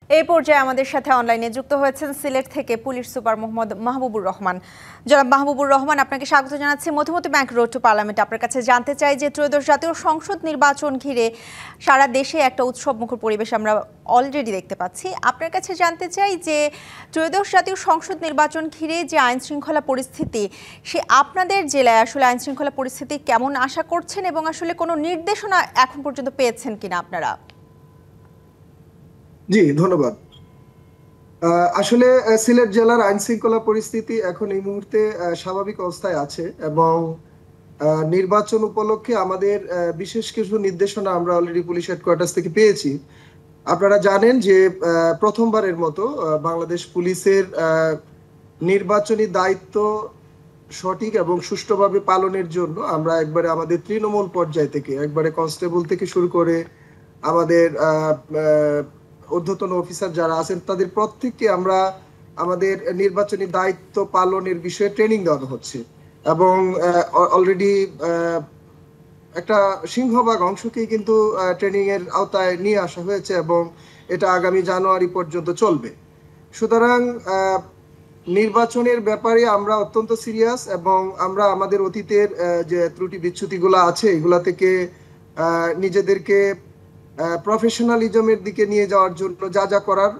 এই পর্যায়ে আমাদের সাথে অনলাইনে যুক্ত হয়েছেন সিলেট থেকে পুলিশ সুপার মোহাম্মদ মাহবুবুর রহমান। জনাব মাহবুবুর রহমান, আপনাকে স্বাগত জানাচ্ছি Madhumati bank road to parliament. আপনার কাছে জানতে চাই যে ত্রয়োদশ জাতীয় সংসদ নির্বাচন ঘিরে সারা দেশে একটা উৎসবমুখর পরিবেশ আমরা অলরেডি দেখতে পাচ্ছি। আপনার কাছে জানতে চাই যে ত্রয়োদশ জাতীয় সংসদ নির্বাচন ঘিরে যে আইন শৃঙ্খলা পরিস্থিতি, সে আপনাদের জেলায় আসলে আইন শৃঙ্খলা পরিস্থিতি কেমন আশা করছেন এবং আসলে কোনো নির্দেশনা এখন পর্যন্ত পেয়েছেন কিনা আপনারা? জি, ধন্যবাদ। আসলে সিলেট জেলার আইন শৃঙ্খলা পরিস্থিতি এখন এই মুহূর্তে স্বাভাবিক অবস্থায় আছে এবং নির্বাচন উপলক্ষে আমাদের বিশেষ কিছু নির্দেশনা আমরা অলরেডি পুলিশ হেডকোয়ার্টার্স থেকে পেয়েছি। আপনারা জানেন যে প্রথমবারের মতো বাংলাদেশ পুলিশের নির্বাচনী দায়িত্ব সঠিক এবং সুষ্ঠুভাবে পালনের জন্য আমরা একবারে আমাদের তৃণমূল পর্যায় থেকে একবারে কনস্টেবল থেকে শুরু করে আমাদের ঊর্ধ্বতন অফিসার যারা আছেন তাদের প্রত্যেককে আমরা আমাদের নির্বাচনী দায়িত্ব পালনের বিষয়ে ট্রেনিং দেওয়া হচ্ছে এবং অলরেডি একটা সিংহভাগ অংশকেই কিন্তু ট্রেনিং এর আওতায় নিয়ে আসা হয়েছে এবং এটা আগামী জানুয়ারি পর্যন্ত চলবে। সুতরাং নির্বাচনের ব্যাপারে আমরা অত্যন্ত সিরিয়াস এবং আমরা আমাদের অতীতের যে ত্রুটি বিচ্যুতিগুলো আছে এগুলা থেকে নিজেদেরকে প্রফেশনালিজমের দিকে নিয়ে যাওয়ার জন্য যা যা করার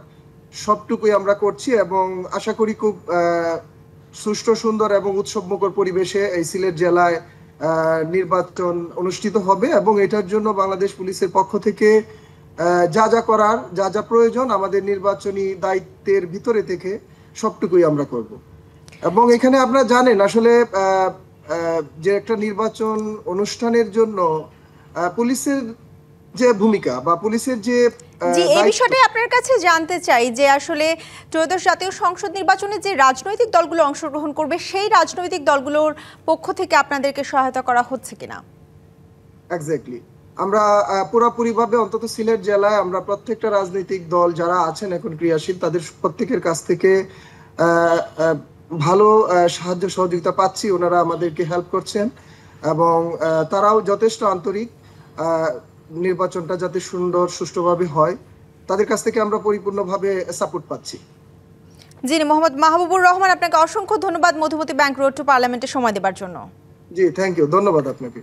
সবটুকুই আমরা করছি এবং আশা করি খুব সুষ্ঠু, সুন্দর এবং উৎসবমুখর পরিবেশে এই সিলেট জেলায় নির্বাচন অনুষ্ঠিত হবে এবং এটার জন্য বাংলাদেশ পুলিশের পক্ষ থেকে যা যা করার, যা যা প্রয়োজন আমাদের নির্বাচনী দায়িত্বের ভিতরে থেকে সবটুকুই আমরা করব। এবং এখানে আপনারা জানেন আসলে যে একটা নির্বাচন অনুষ্ঠানের জন্য পুলিশের যে ভূমিকা বা পুলিশের যে এই বিষয়টা আপনার কাছে জানতে চাই যে আসলে ত্রয়োদশ জাতীয় সংসদ নির্বাচনে যে রাজনৈতিক দলগুলো অংশগ্রহণ করবে সেই রাজনৈতিক দলগুলোর পক্ষ থেকে আপনাদেরকে সহায়তা করা হচ্ছে কিনা? এক্স্যাক্টলি, আমরা পুরোপুরিভাবে অন্তত সিলেট জেলায় আমরা প্রত্যেকটা রাজনৈতিক দল যারা আছেন এখন ক্রিয়াশীল তাদের প্রত্যেকের কাছ থেকে ভালো সাহায্য সহযোগিতা পাচ্ছি। ওনারা আমাদেরকে হেল্প করছেন এবং তারাও যথেষ্ট আন্তরিক নির্বাচনটা যাতে সুন্দর সুষ্ঠুভাবে হয় তাদের কাছ থেকে আমরা পরিপূর্ণভাবে সাপোর্ট পাচ্ছি। জি, মোহাম্মদ মাহবুবুর রহমান, আপনাকে অসংখ্য ধন্যবাদ মধুমতি ব্যাংক রোড টু পার্লামেন্টে সময় দেওয়ার জন্য। জি, থ্যাংক ইউ, ধন্যবাদ আপনাকে।